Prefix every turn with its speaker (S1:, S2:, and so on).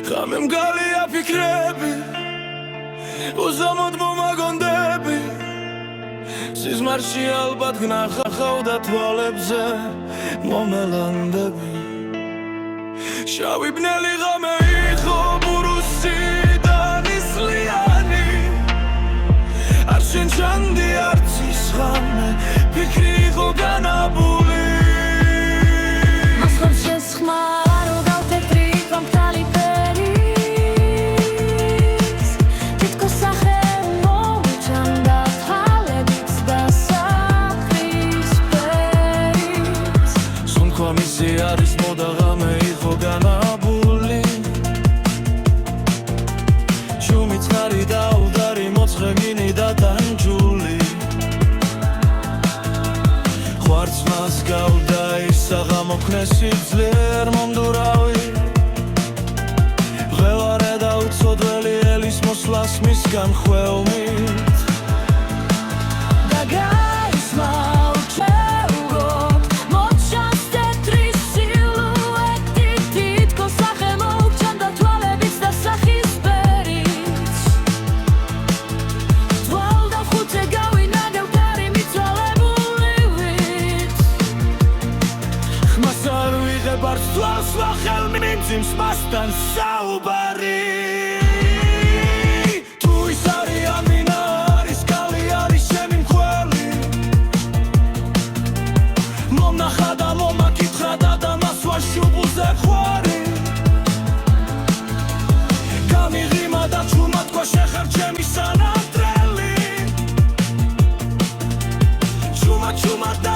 S1: Xamem galia fikrebi Uzamod momagondები Sismarshi albat gnახავდა თვალებზე მომელანდები Შავი ბნელი ღამე იყო ბურუსი და ნისლიანი არ შენჩანდი არც ის ღამე ფიქრი იყო განაბული
S2: Maslam შენს ხმარ გავთეთრი გამთალი ფერის თითქოს სახე მოვიჩანდა თვალებით და სახრის ფერიც
S1: სუნთქვა მისი არის მოდა ღამე იყო განაბული შუმი ცხარი და უდარი მოცხე მინი და ტანჯული ხვარცმას გავდა ის საღამოქნესი ძლიერ მომდურავი ღელარე და უცოდველი ელის მოსვლას მისგან ხვეულმით
S2: და გაისმა უჩეუგოთ მოჩანს თეთრი სილუეტი თითქოს სახე მოვჩანდა თვალებით და სახის ფერიც თვალ და ხუთე გავინაგე ვდარი მიცვალებული ვით
S1: ხმას არ ვიღებ არც თვალს ვახელმი მიმძიმს მასთან საუბარი თუ ის არიან მინა არის კალი არის ჩემი მქველი მომნახა და მომაკითხა და მასვა შუბულზე ხვარი გამიღიმა და ჩუმა თქვა შეხარ ჩემი სანატრელი ჩუმა და